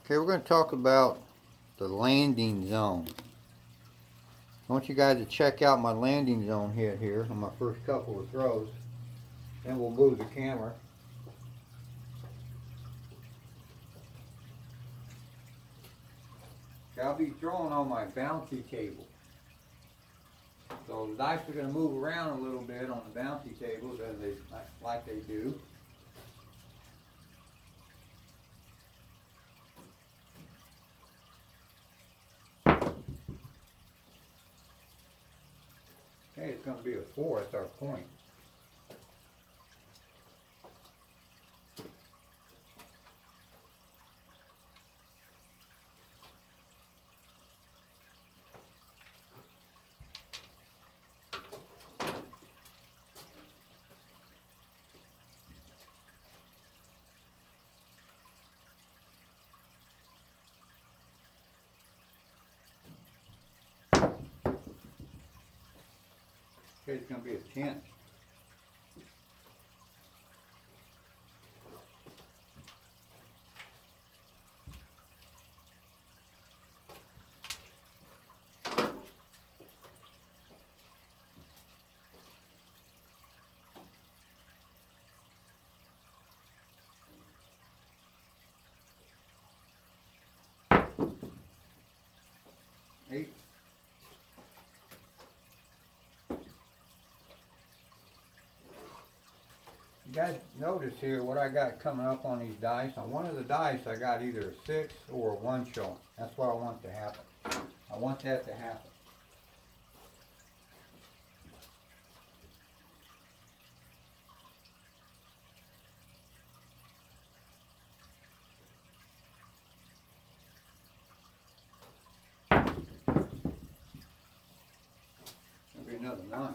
Okay, we're going to talk about the landing zone. I want you guys to check out my landing zone hit here on my first couple of throws. Then we'll move the camera. Okay, I'll be throwing on my bouncy table. So the dice are going to move around a little bit on the bouncy tables as they like they do. Okay, it's going to be a 4. That's our point. Okay, it's going to be a 10. Eight. You guys notice here what I got coming up on these dice. On one of the dice I got either a 6 or a 1 showing. That's what I want to happen. I want that to happen. There'll be another 9.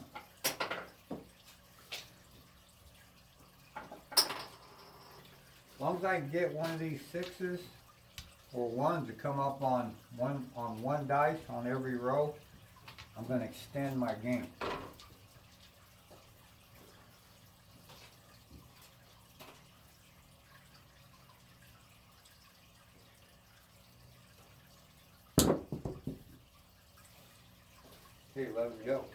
As long as I can get one of these 6s or 1s to come up on one dice on every row, I'm going to extend my game. Okay, let it go.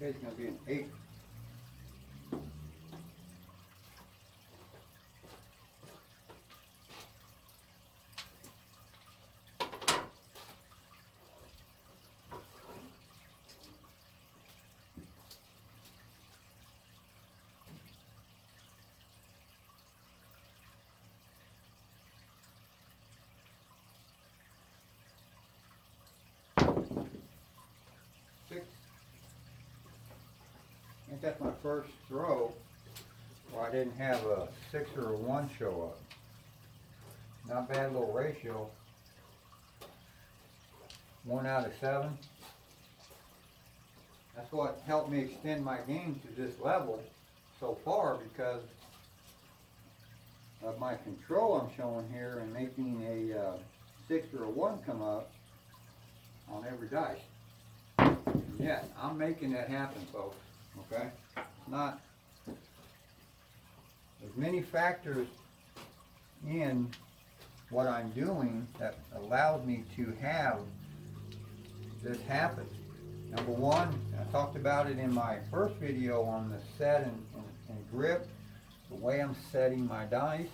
Okay, it's going to be an 8. I think that's my first throw where I didn't have a 6 or a 1 show up. Not bad little ratio. 1 out of 7. That's what helped me extend my game to this level so far because of my control I'm showing here and making a 6 or a 1 come up on every dice. Yeah, I'm making that happen, folks. Okay? It's not, there's many factors in what I'm doing that allows me to have this happen. Number one, I talked about it in my first video on the set and grip, the way I'm setting my dice,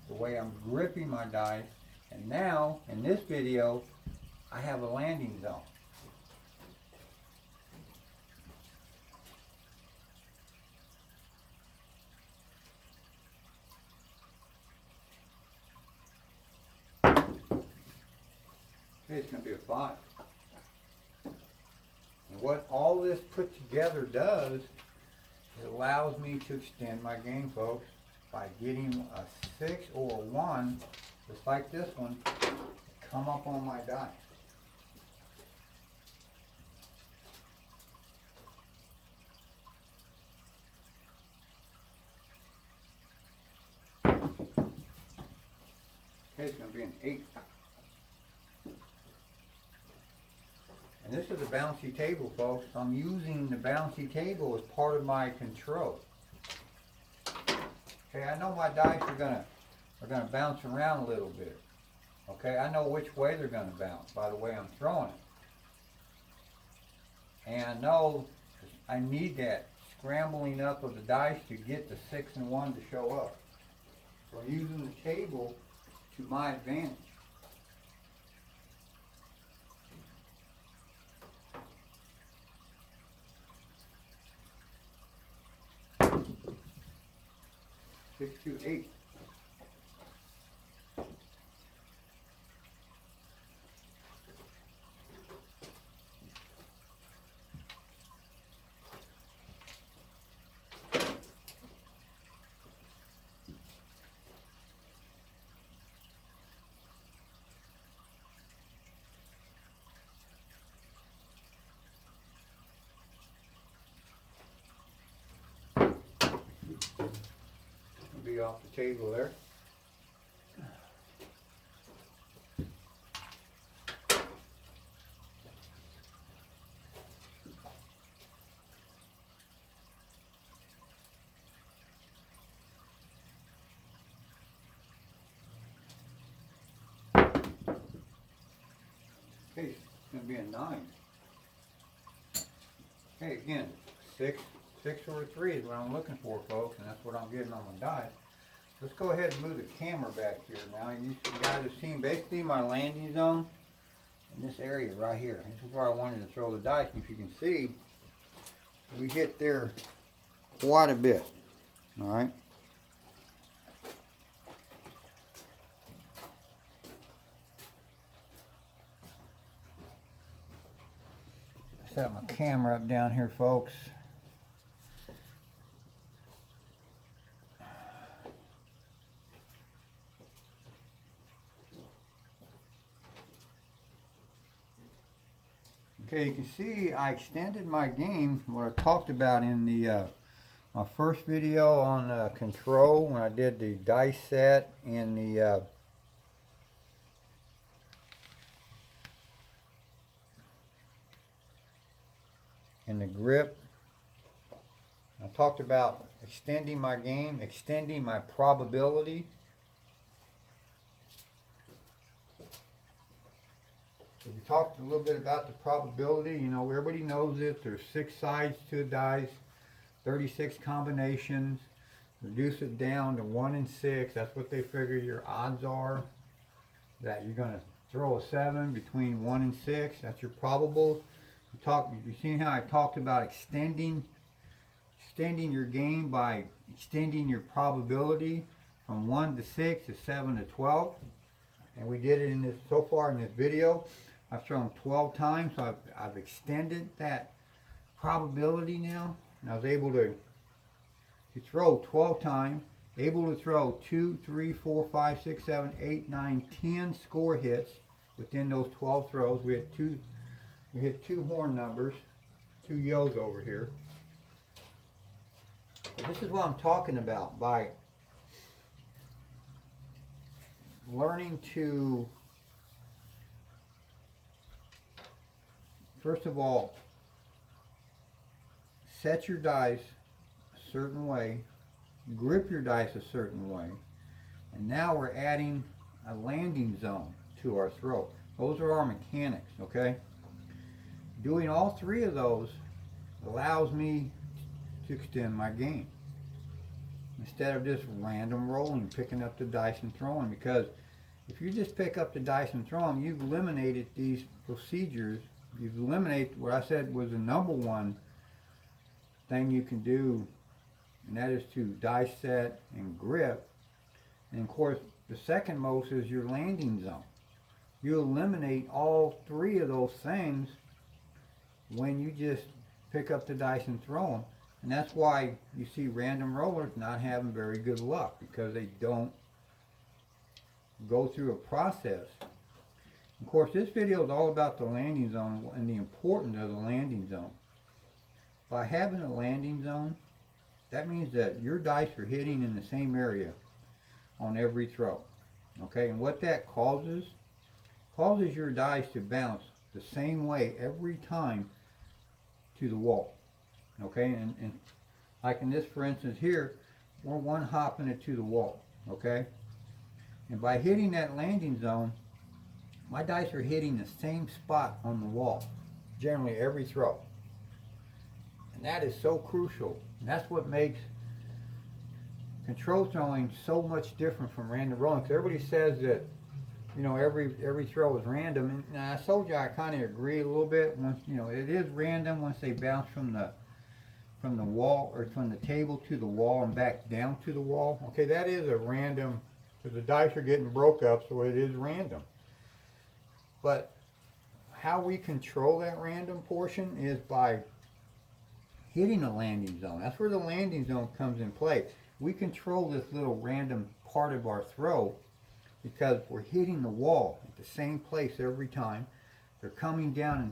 the way I'm gripping my dice, and now in this video I have a landing zone. Okay, it's going to be a 5. And what all this put together does, it allows me to extend my game, folks, by getting a 6 or a 1, just like this one, come up on my dice. Okay, it's going to be an 8. And this is a bouncy table, folks. I'm using the bouncy table as part of my control. Okay, I know my dice are gonna bounce around a little bit. Okay, I know which way they're gonna bounce by the way I'm throwing it. And I know I need that scrambling up of the dice to get the 6 and 1 to show up. So I'm using the table to my advantage. Six, 2, 8. Be off the table there. Okay, it's going to be a 9. Okay, again, 6 or a 3 is what I'm looking for, folks, and that's what I'm getting on my dice. Let's go ahead and move the camera back here now. You guys have seen basically my landing zone in this area right here. This is where I wanted to throw the dice. And if you can see, we hit there quite a bit. All right. Set my camera up down here, folks. Okay, you can see I extended my game, what I talked about in the my first video on control when I did the dice set and the grip. I talked about extending my game, extending my probability. So we talked a little bit about the probability. You know, everybody knows it. There's 6 sides to a dice, 36 combinations. Reduce it down to 1 and 6. That's what they figure your odds are. That you're going to throw a 7 between 1 and 6. That's your probable. You seen how I talked about extending your game by extending your probability from 1 to 6 to 7 to 12. And we did it in this so far in this video. I've thrown 12 times, so I've extended that probability now. And I was able to throw 12 times, able to throw 2, 3, 4, 5, 6, 7, 8, 9, 10 score hits within those 12 throws. We hit 2 horn numbers, 2 yos over here. But this is what I'm talking about by learning to, first of all, set your dice a certain way, grip your dice a certain way, and now we're adding a landing zone to our throw. Those are our mechanics, okay? Doing all 3 of those allows me to extend my game instead of just random rolling, picking up the dice and throwing. Because if you just pick up the dice and throw them, you've eliminated these procedures. You've eliminated what I said was the number 1 thing you can do, and that is to dice set and grip. And of course, the second most is your landing zone. You eliminate all 3 of those things when you just pick up the dice and throw them. And that's why you see random rollers not having very good luck, because they don't go through a process. Of course, this video is all about the landing zone and the importance of the landing zone. By having a landing zone, that means that your dice are hitting in the same area on every throw. Okay, and what that causes your dice to bounce the same way every time to the wall. Okay, and like in this, for instance, here, we're one hopping it to the wall. Okay, and by hitting that landing zone, my dice are hitting the same spot on the wall, generally every throw. And that is so crucial. And that's what makes control throwing so much different from random rolling. Because everybody says that, you know, every throw is random. And I told you I kind of agree a little bit. Once, you know, it is random once they bounce from the wall, or from the table to the wall and back down to the wall. Okay, that is a random, because the dice are getting broke up, so it is random. But how we control that random portion is by hitting a landing zone. That's where the landing zone comes in play. We control this little random part of our throw because we're hitting the wall at the same place every time. They're coming down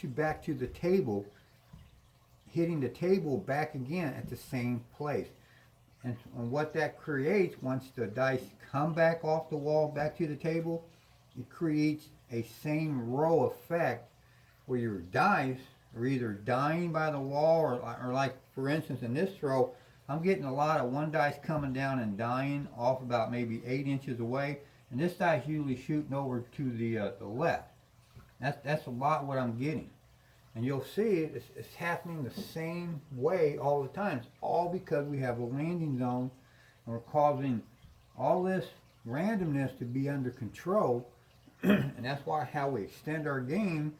back to the table, hitting the table back again at the same place. And what that creates, once the dice come back off the wall back to the table, it creates a same row effect where your dice are either dying by the wall, or like for instance in this throw, I'm getting a lot of one dice coming down and dying off about maybe 8 inches away, and this dice usually shooting over to the left. That's a lot what I'm getting. And you'll see it's happening the same way all the time. It's all because we have a landing zone and we're causing all this randomness to be under control. And that's how we extend our game.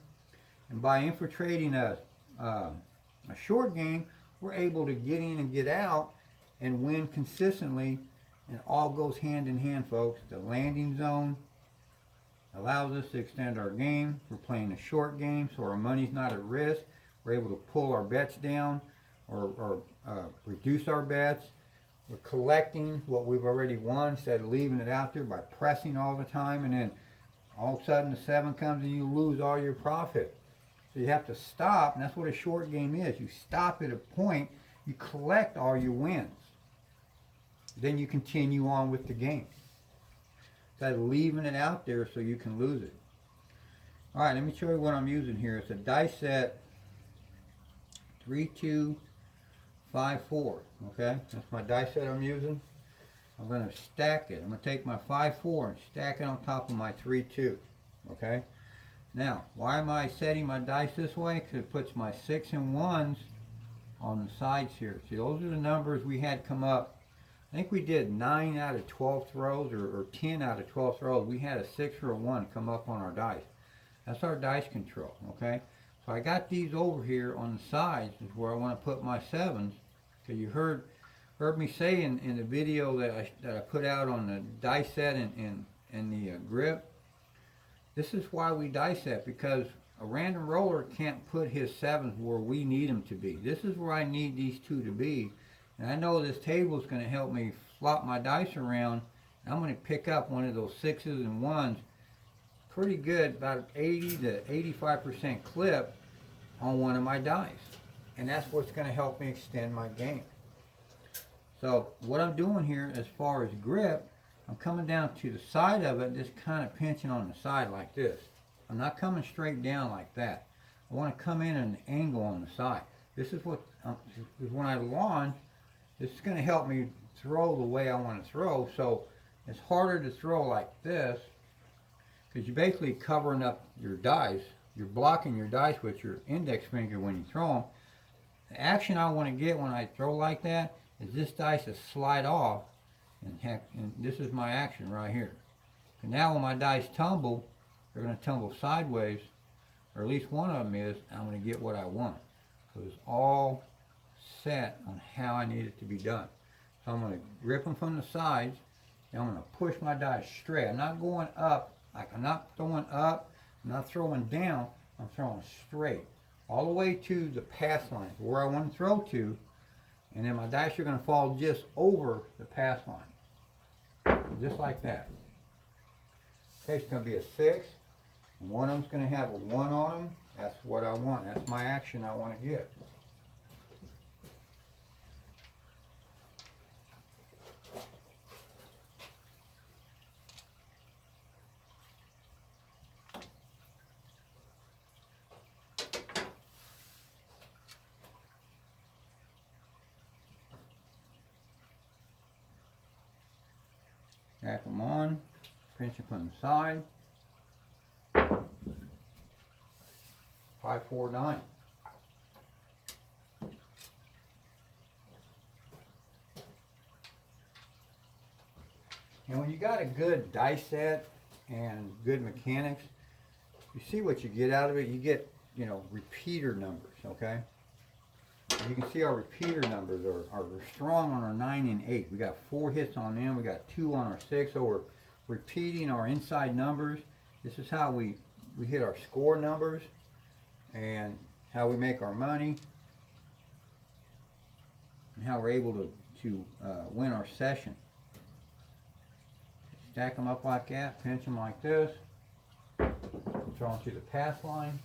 And by infiltrating a short game, we're able to get in and get out and win consistently. And it all goes hand in hand, folks. The landing zone allows us to extend our game. We're playing a short game, so our money's not at risk. We're able to pull our bets down or reduce our bets. We're collecting what we've already won instead of leaving it out there by pressing all the time, and then all of a sudden the 7 comes and you lose all your profit. So you have to stop, and that's what a short game is. You stop at a point, you collect all your wins. Then you continue on with the game. Instead of leaving it out there so you can lose it. Alright, let me show you what I'm using here. It's a dice set 3254. Okay, that's my dice set I'm using. I'm going to stack it. I'm going to take my 5-4 and stack it on top of my 3-2. Okay. Now, why am I setting my dice this way? Because it puts my 6 and 1s on the sides here. See, those are the numbers we had come up. I think we did 9 out of 12 throws, or 10 out of 12 throws. We had a 6 or a 1 come up on our dice. That's our dice control. Okay. So I got these over here on the sides is where I want to put my 7s. Because you heard me say in the video that I put out on the dice set and the grip. This is why we dice set, because a random roller can't put his 7s where we need them to be. This is where I need these 2 to be. And I know this table is going to help me flop my dice around. And I'm going to pick up one of those 6s and 1s pretty good, about 80 to 85% clip on one of my dice. And that's what's going to help me extend my game. So what I'm doing here as far as grip, I'm coming down to the side of it, just kind of pinching on the side like this. I'm not coming straight down like that. I want to come in at an angle on the side. This is what, when I launch, this is going to help me throw the way I want to throw. So it's harder to throw like this, because you're basically covering up your dice. You're blocking your dice with your index finger when you throw them. The action I want to get when I throw like that is this dice to slide off, and this is my action right here. And now when my dice tumble, they're going to tumble sideways, or at least one of them is, and I'm going to get what I want. So it's all set on how I need it to be done. So I'm going to grip them from the sides, and I'm going to push my dice straight. I'm not going up, like I'm not throwing up, I'm not throwing down, I'm throwing straight. All the way to the pass line, where I want to throw to, and then my dice are going to fall just over the pass line. Just like that. Okay, it's going to be a 6, and one of them's going to have a 1 on them. That's what I want. That's my action I want to get. attention from the side. 5, 4, 9. And when you got a good dice set and good mechanics, you see what you get out of it. You get, you know, repeater numbers, okay? And you can see our repeater numbers are strong on our 9 and 8. We got 4 hits on them. We got 2 on our 6. So we're repeating our inside numbers. This is how we hit our score numbers and how we make our money and how we're able to win our session. Stack them up like that, pinch them like this, throw them to the pass line.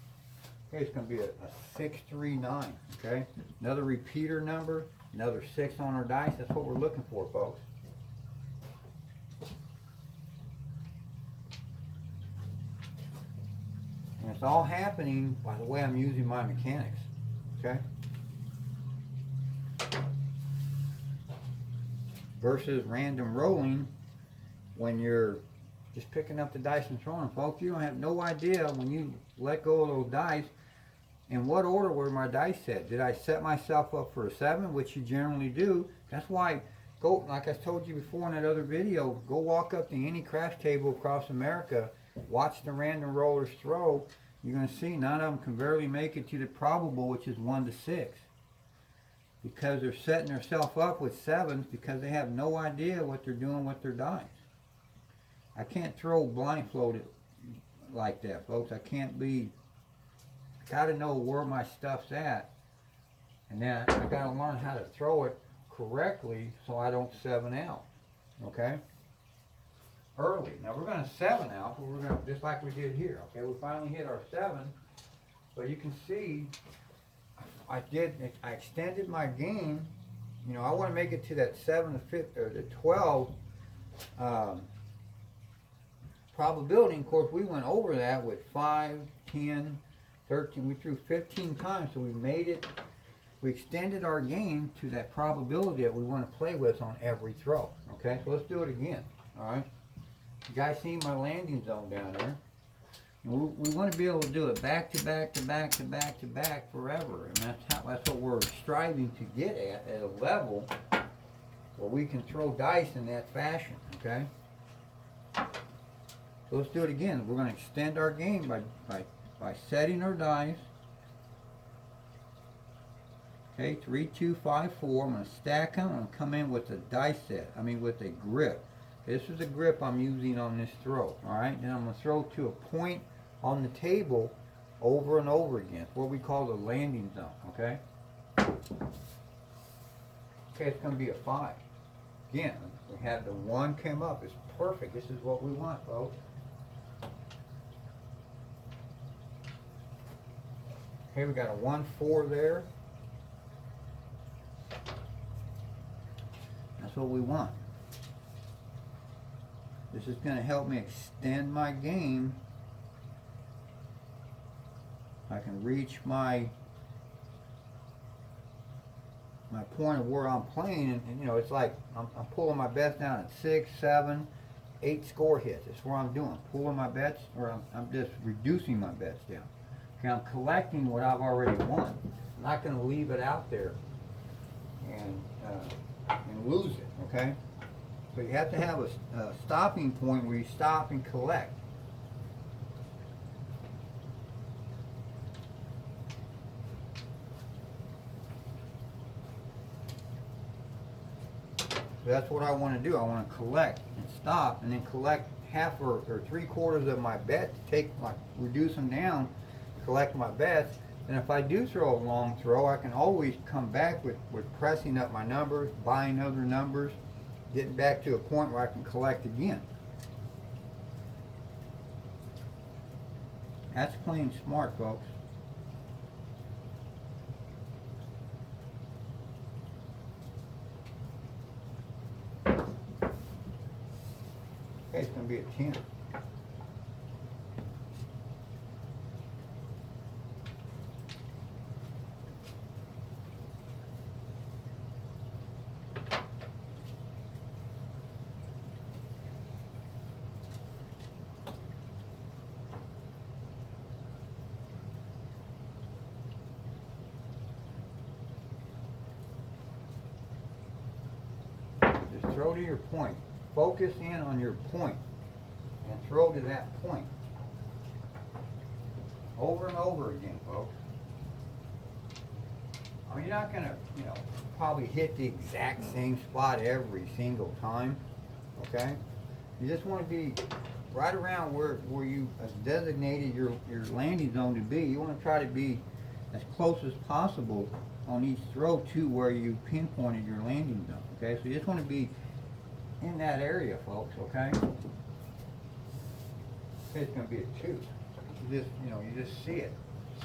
Okay, it's going to be a 6, 3, 9. Okay, another repeater number, another 6 on our dice. That's what we're looking for, folks. And it's all happening by the way I'm using my mechanics. Okay. Versus random rolling. When you're just picking up the dice and throwing them, folks, you don't have no idea when you let go of those dice in what order were my dice set. Did I set myself up for a 7, which you generally do? That's why, go, like I told you before in that other video, go walk up to any craps table across America, watch the random rollers throw. You're going to see none of them can barely make it to the probable, which is 1 to 6. Because they're setting themselves up with 7s because they have no idea what they're doing with their dice. I can't throw blindfolded like that, folks. I can't be, I gotta know where my stuff's at. And then I gotta learn how to throw it correctly so I don't 7 out. Okay? Early. Now we're gonna 7 out, but we're gonna, just like we did here. Okay, we finally hit our 7. But you can see, I extended my game. You know, I wanna make it to that 7 to 5, or the 12, probability. Of course, we went over that with 5, 10, 13. We threw 15 times, so we made it. We extended our game to that probability that we want to play with on every throw. Okay, so let's do it again. All right, you guys see my landing zone down there? And we want to be able to do it back to back to back to back to back forever, and that's what we're striving to get at a level where we can throw dice in that fashion. Okay. So let's do it again. We're going to extend our game by setting our dice. Okay, 3, 2, 5, 4. I'm going to stack them. I'm going to come in with a dice set. I mean with a grip. This is the grip I'm using on this throw. Alright, then I'm going to throw to a point on the table over and over again. It's what we call the landing zone. Okay? Okay, it's going to be a 5. Again, we had the 1 came up. It's perfect. This is what we want, folks. Okay, we got a 1, 4 there. That's what we want. This is going to help me extend my game. I can reach my point of where I'm playing, and you know, it's like I'm pulling my bets down at 6, 7, 8 score hits. That's what I'm doing. Pulling my bets, or I'm just reducing my bets down. Okay, I'm collecting what I've already won. I'm not going to leave it out there and lose it. Okay, so you have to have a stopping point where you stop and collect. So that's what I want to do. I want to collect and stop, and then collect half or 3/4 of my bet, reduce them down, collect my bets. And if I do throw a long throw, I can always come back with pressing up my numbers, buying other numbers, getting back to a point where I can collect again. That's playing smart, folks. Okay, it's going to be a 10. Throw to your point. Focus in on your point and throw to that point. Over and over again, folks. I mean, you're not gonna, probably hit the exact same spot every single time, okay? You just want to be right around where you designated your landing zone to be. You want to try to be as close as possible on each throw to where you pinpointed your landing zone, okay? So you just want to be in that area, folks, okay? Okay, it's going to be a 2. You just see it.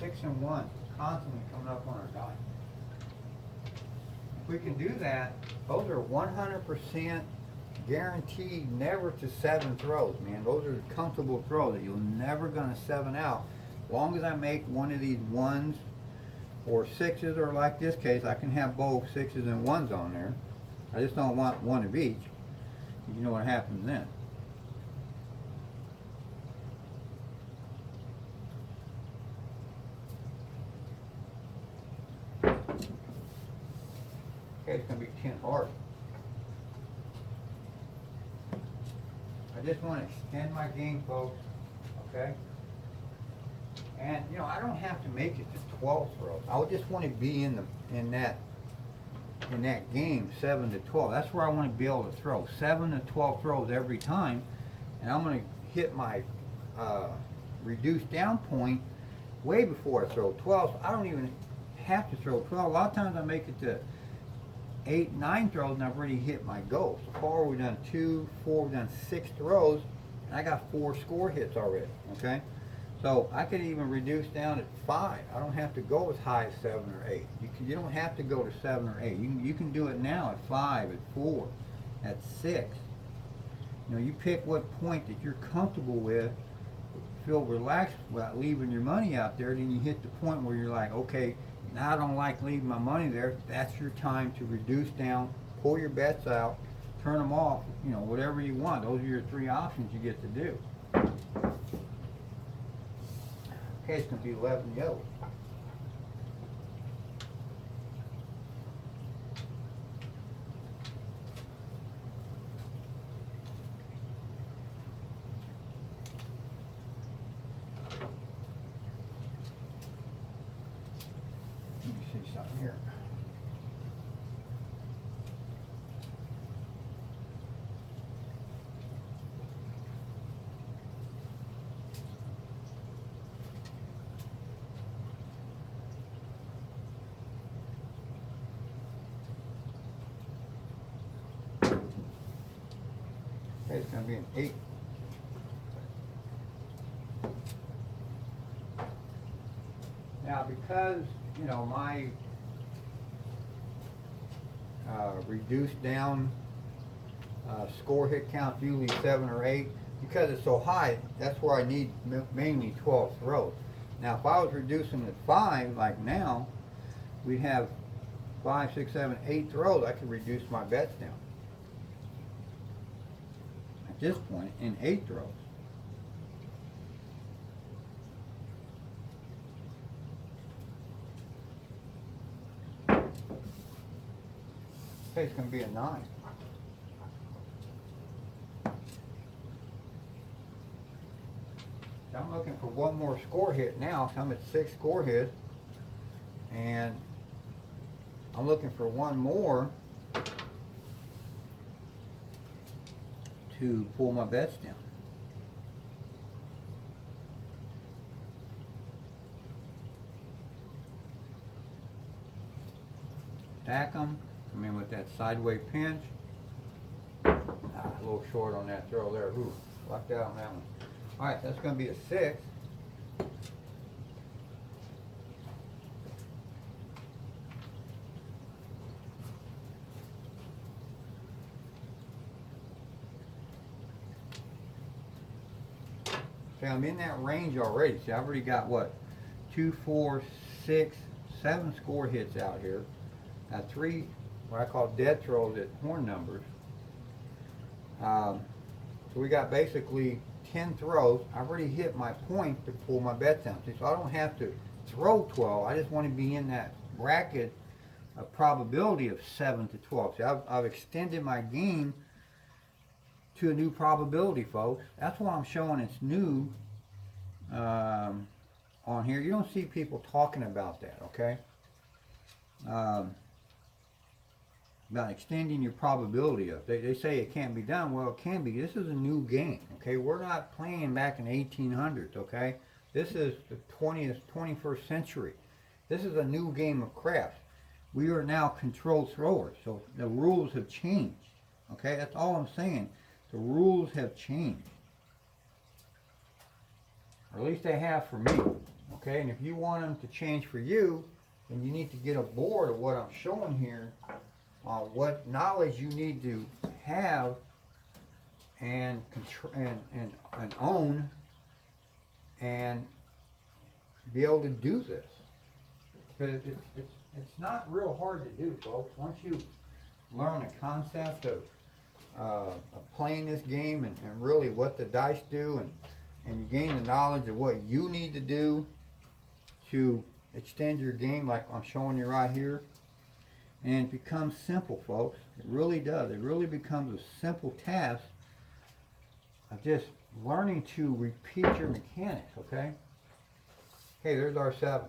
6 and 1 constantly coming up on our die. If we can do that, those are 100% guaranteed never to 7 throws, man. Those are comfortable throws that you're never going to 7 out. As long as I make one of these 1s or 6s, or like this case, I can have both 6s and 1s on there. I just don't want one of each. You know what happens then. Okay, it's going to be 10 hard. I just want to extend my game, folks, okay? And, I don't have to make it to 12 throws. I just want to be in that game, 7 to 12. That's where I want to be able to throw 7 to 12 throws every time, and I'm going to hit my reduced down point way before I throw 12. So I don't even have to throw 12. A lot of times I make it to 8, 9 throws, and I've already hit my goal. So far we've done 2, 4, we've done 6 throws, and I got 4 score hits already. Okay, so I could even reduce down at 5. I don't have to go as high as 7 or 8. You don't have to go to 7 or 8. You can do it now at 5, at 4, at 6. You pick what point that you're comfortable with, feel relaxed without leaving your money out there. Then you hit the point where you're like, okay, now I don't like leaving my money there. That's your time to reduce down, pull your bets out, turn them off, whatever you want. Those are your 3 options you get to do. Okay, it's going to be 11 yellow. Let me see something here. Okay, it's going to be an 8. Now, because, my reduced down score hit count usually 7 or 8, because it's so high, that's where I need mainly 12 throws. Now, if I was reducing at 5, like now, we'd have 5, 6, 7, 8 throws. I could reduce my bets down at this point in 8 throws. Okay, it's going to be a 9. So I'm looking for one more score hit now. So I'm at 6 score hits, and I'm looking for one more to pull my bets down. Stack them. Come in with that sideways pinch. A little short on that throw there. Ooh, lucked out on that one. All right, that's going to be a 6. See, I'm in that range already. See, I've already got what? 2, 4, 6, 7 score hits out here. Got 3 what I call dead throws at horn numbers. So we got basically 10 throws. I've already hit my point to pull my bet down. So I don't have to throw 12. I just want to be in that bracket of probability of 7 to 12. See, I've extended my game to a new probability, folks. That's why I'm showing it's new on here. You don't see people talking about that, okay? About extending your probability up. They say it can't be done. Well, it can be. This is a new game, okay? We're not playing back in 1800s, okay? This is the 20th, 21st century. This is a new game of craps. We are now controlled throwers, so the rules have changed, okay? That's all I'm saying. The rules have changed. Or at least they have for me, okay? And if you want them to change for you, then you need to get aboard of what I'm showing here, what knowledge you need to have and own and be able to do this. Because it's not real hard to do, folks. Once you learn the concept of playing this game and really what the dice do, and you gain the knowledge of what you need to do to extend your game like I'm showing you right here, and it becomes simple, folks. It really does. It really becomes a simple task of just learning to repeat your mechanics, okay? Okay, there's our 7.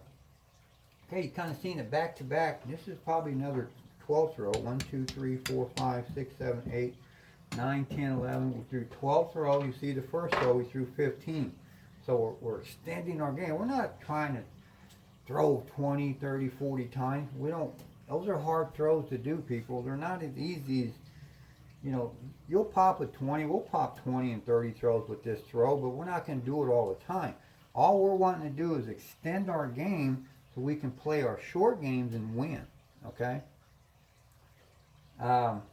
Okay, you kind of seen it back to back. This is probably another 12th row. 1, 2, 3, 4, 5, 6, 7, 8, 9, 10, 11. We threw 12th row. You see the first row, we threw 15. So we're extending our game. We're not trying to throw 20, 30, 40 times. We don't. Those are hard throws to do, people. They're not as easy as, you know, you'll pop a 20. We'll pop 20 and 30 throws with this throw, but we're not going to do it all the time. All we're wanting to do is extend our game so we can play our short games and win, okay? And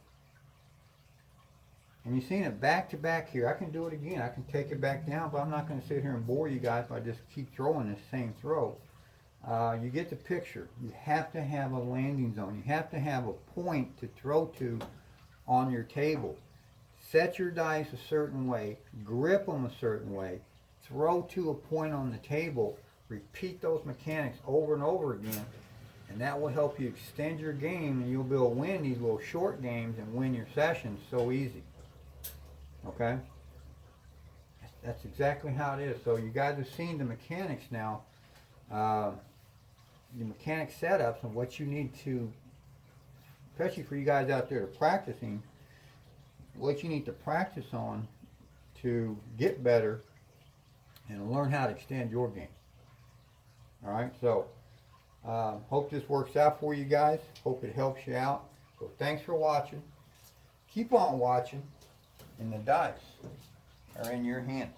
you've seen it back to back here. I can do it again. I can take it back down, but I'm not going to sit here and bore you guys by just keep throwing this same throw. You get the picture. You have to have a landing zone. You have to have a point to throw to on your table. Set your dice a certain way. Grip them a certain way. Throw to a point on the table. Repeat those mechanics over and over again. And that will help you extend your game, and you'll be able to win these little short games and win your sessions so easy. Okay? That's exactly how it is. So you guys have seen the mechanics now. The mechanic setups and what you need to, especially for you guys out there practicing, what you need to practice on to get better and learn how to extend your game. Alright, so hope this works out for you guys. Hope it helps you out. So thanks for watching. Keep on watching, and the dice are in your hands.